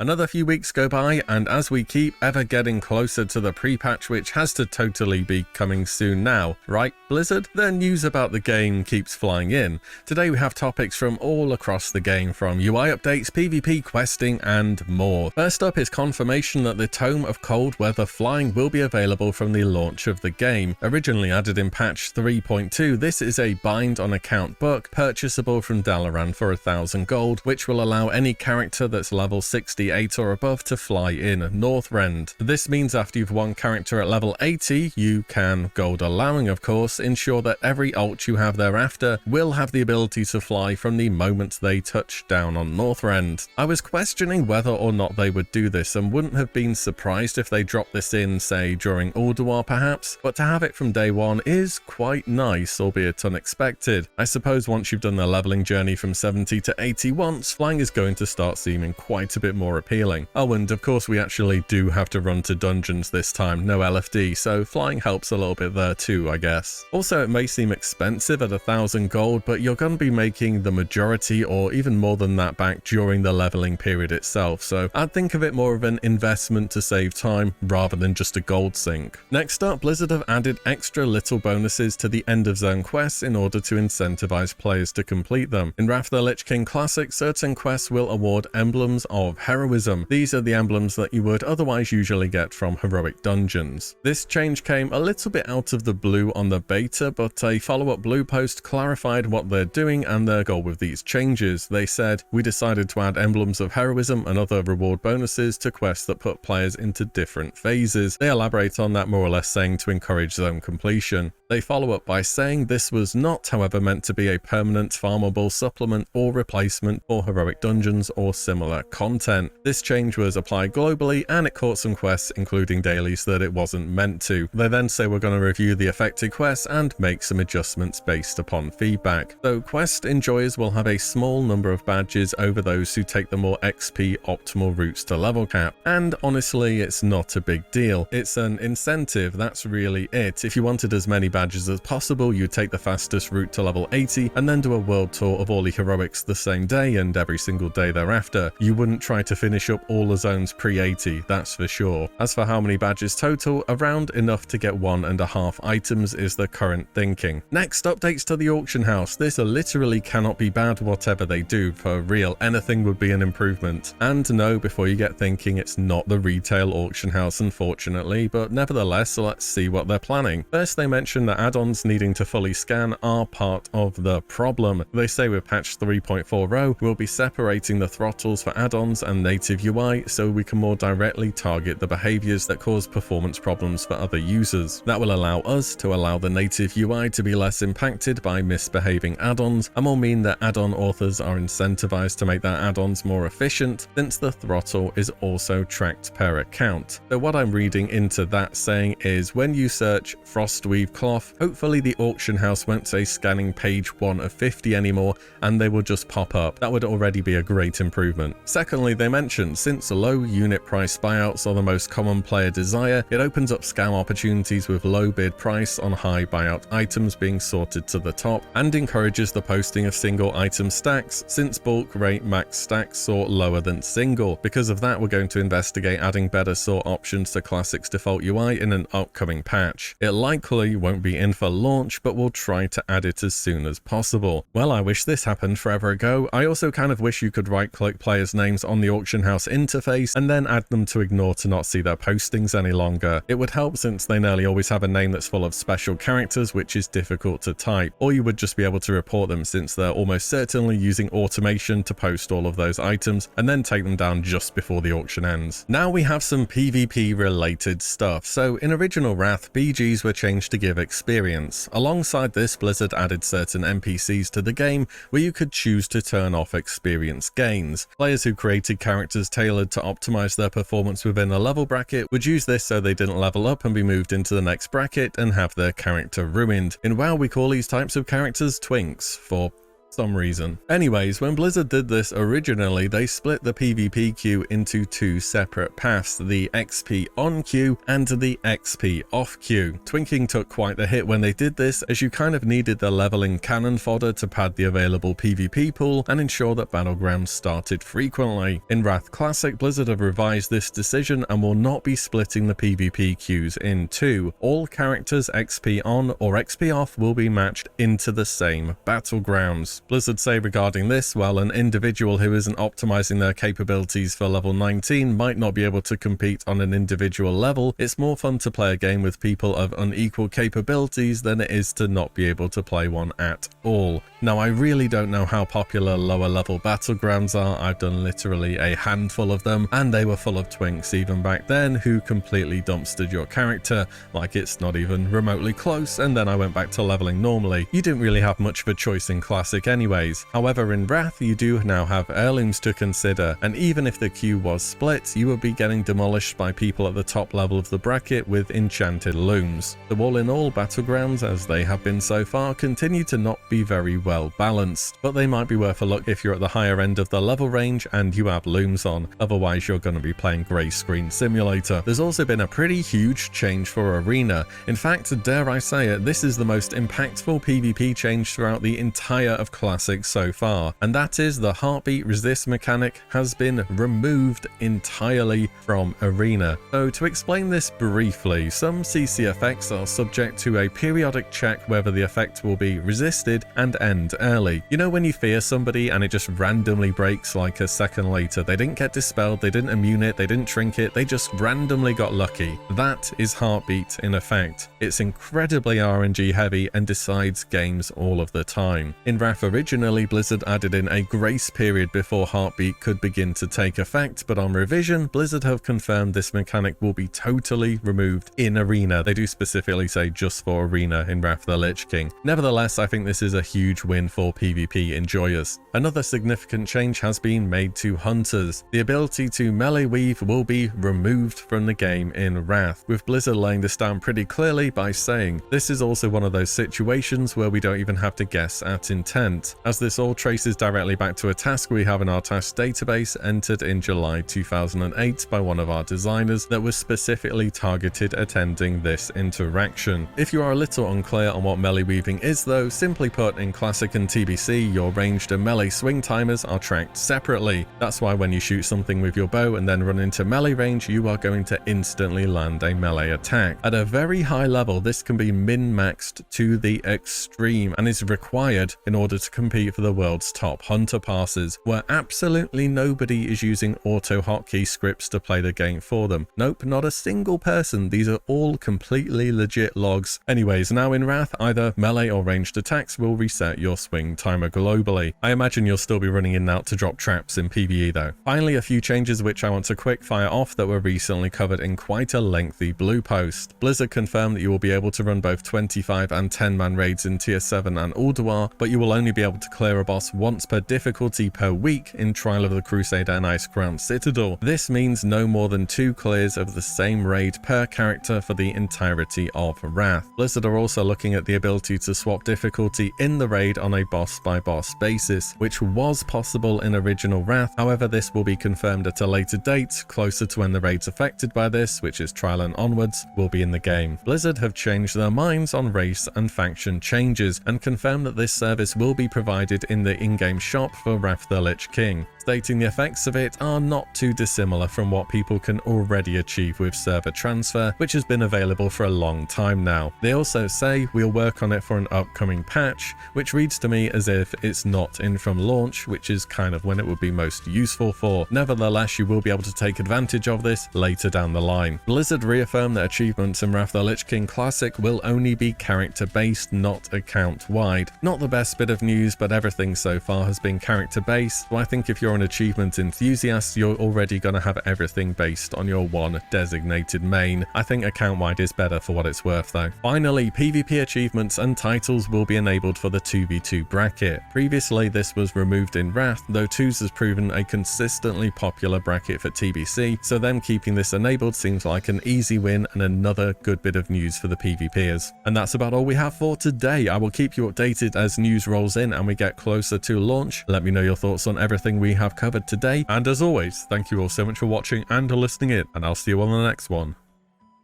Another few weeks go by, and as we keep ever getting closer to the pre-patch, which has to totally be coming soon now, right Blizzard? The news about the game keeps flying in. Today we have topics from all across the game, from UI updates, PvP questing, and more. First up is confirmation that the Tome of Cold Weather Flying will be available from the launch of the game. Originally added in patch 3.2, this is a bind on account book purchasable from Dalaran for 1,000 gold, which will allow any character that's level 68 or above to fly in Northrend. This means after you've won character at level 80, you can, gold allowing of course, ensure that every ult you have thereafter will have the ability to fly from the moment they touch down on Northrend. I was questioning whether or not they would do this and wouldn't have been surprised if they dropped this in, say, during Ulduar perhaps, but to have it from day one is quite nice, albeit unexpected. I suppose once you've done the leveling journey from 70 to 80 once, flying is going to start seeming quite a bit more appealing. Oh, and of course we actually do have to run to dungeons this time, no LFD, so flying helps a little bit there too, I guess. Also, it may seem expensive at 1,000 gold, but you're going to be making the majority or even more than that back during the leveling period itself, so I'd think of it more of an investment to save time rather than just a gold sink. Next up, Blizzard have added extra little bonuses to the end of zone quests in order to incentivize players to complete them. In WotLK King Classic, certain quests will award emblems of heroism. These are the emblems that you would otherwise usually get from heroic dungeons. This change came a little bit out of the blue on the beta, but a follow-up blue post clarified what they're doing and their goal with these changes. They said, "We decided to add emblems of heroism and other reward bonuses to quests that put players into different phases." They elaborate on that more or less, saying to encourage zone completion. They follow up by saying this was not, however, meant to be a permanent farmable supplement or replacement for heroic dungeons or similar content. This change was applied globally and it caught some quests, including dailies, that it wasn't meant to. They then say we're going to review the affected quests and make some adjustments based upon feedback. Though quest enjoyers will have a small number of badges over those who take the more XP optimal routes to level cap. And honestly, it's not a big deal. It's an incentive, that's really it. If you wanted as many badges as possible, you'd take the fastest route to level 80 and then do a world tour of all the heroics the same day and every single day thereafter. You wouldn't try to finish up all the zones pre-80, that's for sure. As for how many badges total, around enough to get 1.5 items is the current thinking. Next, updates to the auction house. This literally cannot be bad whatever they do, for real, anything would be an improvement. And no, before you get thinking, it's not the retail auction house unfortunately, but nevertheless, let's see what they're planning. First, they mention that add-ons needing to fully scan are part of the problem. They say with patch 3.40, we'll be separating the throttles for add-ons and native UI so we can more directly target the behaviors that cause performance problems for other users. That will allow us to allow the native UI to be less impacted by misbehaving add-ons, and will mean that add-on authors are incentivized to make their add-ons more efficient, since the throttle is also tracked per account. So what I'm reading into that saying is when you search Frostweave Cloth, hopefully the auction house won't say scanning page 1 of 50 anymore and they will just pop up. That would already be a great improvement. Secondly, they mentioned since low unit price buyouts are the most common player desire, it opens up scam opportunities with low bid price on high buyout items being sorted to the top, and encourages the posting of single item stacks since bulk rate max stacks sort lower than single. Because of that, we're going to investigate adding better sort options to Classic's default UI in an upcoming patch. It likely won't be in for launch, but we'll try to add it as soon as possible. Well, I wish this happened forever ago. I also kind of wish you could right-click players' names on the auction house interface and then add them to ignore to not see their postings any longer. It would help since they nearly always have a name that's full of special characters, which is difficult to type, or you would just be able to report them since they're almost certainly using automation to post all of those items and then take them down just before the auction ends. Now we have some PvP related stuff. So in original Wrath, BGs were changed to give experience. Alongside this, Blizzard added certain NPCs to the game where you could choose to turn off experience gains. Players who created characters tailored to optimize their performance within a level bracket would use this so they didn't level up and be moved into the next bracket and have their character ruined. In WoW, we call these types of characters twinks, for some reason. Anyways, when Blizzard did this originally, they split the PvP queue into two separate paths, the XP on queue and the XP off queue. Twinking took quite the hit when they did this, as you kind of needed the leveling cannon fodder to pad the available PvP pool and ensure that Battlegrounds started frequently. In WotLK Classic, Blizzard have revised this decision and will not be splitting the PvP queues in two. All characters XP on or XP off will be matched into the same Battlegrounds. Blizzard say regarding this, while an individual who isn't optimizing their capabilities for level 19 might not be able to compete on an individual level, it's more fun to play a game with people of unequal capabilities than it is to not be able to play one at all. Now, I really don't know how popular lower level Battlegrounds are. I've done literally a handful of them, and they were full of twinks even back then who completely dumpstered your character like it's not even remotely close, and then I went back to leveling normally. You didn't really have much of a choice in Classic anyways. However, in WotLK you do now have heirlooms to consider, and even if the queue was split, you would be getting demolished by people at the top level of the bracket with enchanted looms. So all in all, Battlegrounds, as they have been so far, continue to not be very well balanced, but they might be worth a look if you're at the higher end of the level range and you have looms on. Otherwise, you're going to be playing Grey Screen Simulator. There's also been a pretty huge change for Arena. In fact, dare I say it, this is the most impactful PvP change throughout the entire of Classic so far, and that is the heartbeat resist mechanic has been removed entirely from Arena. So to explain this briefly, some CC effects are subject to a periodic check whether the effect will be resisted and end early. You know when you fear somebody and it just randomly breaks like a second later? They didn't get dispelled, they didn't immune it, they didn't shrink it, they just randomly got lucky. That is heartbeat in effect. It's incredibly RNG heavy and decides games all of the time. In WotLK originally, Blizzard added in a grace period before heartbeat could begin to take effect, but on revision, Blizzard have confirmed this mechanic will be totally removed in Arena. They do specifically say just for Arena in Wrath of the Lich King. Nevertheless, I think this is a huge win for PvP enjoyers. Another significant change has been made to hunters. The ability to melee weave will be removed from the game in Wrath, with Blizzard laying this down pretty clearly by saying, this is also one of those situations where we don't even have to guess at intent, as this all traces directly back to a task we have in our task database entered in July 2008 by one of our designers that was specifically targeted at ending this interaction. If you are a little unclear on what melee weaving is though, simply put, in Classic and TBC, your ranged and melee swing timers are tracked separately. That's why when you shoot something with your bow and then run into melee range, you are going to instantly land a melee attack. At a very high level, this can be min-maxed to the extreme and is required in order to compete for the world's top hunter passes, where absolutely nobody is using auto hotkey scripts to play the game for them. Nope, not a single person. These are all completely legit logs. Anyways, now in Wrath, either melee or ranged attacks will reset your swing timer globally. I imagine you'll still be running in and out to drop traps in PvE though. Finally, a few changes which I want to quick fire off that were recently covered in quite a lengthy blue post. Blizzard confirmed that you will be able to run both 25 and 10-man raids in Tier 7 and Ulduar, but you will only be able to clear a boss once per difficulty per week in Trial of the Crusade and Icecrown Citadel. This means no more than 2 clears of the same raid per character for the entirety of Wrath. Blizzard are also looking at the ability to swap difficulty in the raid on a boss-by-boss basis, which was possible in original Wrath. However, this will be confirmed at a later date, closer to when the raids affected by this, which is Trial and onwards, will be in the game. Blizzard have changed their minds on race and faction changes and confirmed that this service will be provided in the in-game shop for Wrath of the Lich King, stating the effects of it are not too dissimilar from what people can already achieve with server transfer, which has been available for a long time now. They also say we'll work on it for an upcoming patch, which reads to me as if it's not in from launch, which is kind of when it would be most useful for. Nevertheless, you will be able to take advantage of this later down the line. Blizzard reaffirmed that achievements in Wrath of the Lich King Classic will only be character-based, not account-wide. Not the best bit of news, but everything so far has been character-based, so I think if you're an achievement enthusiast, you're already going to have everything based on your one designated main. I think account-wide is better for what it's worth though. Finally, PvP achievements and titles will be enabled for the 2v2 bracket. Previously this was removed in Wrath, though 2s has proven a consistently popular bracket for TBC, so them keeping this enabled seems like an easy win and another good bit of news for the PvPers. And that's about all we have for today. I will keep you updated as news rolls in and we get closer to launch. Let me know your thoughts on everything we have covered today, and as always, thank you all so much for watching and listening in, and I'll see you on the next one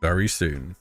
very soon.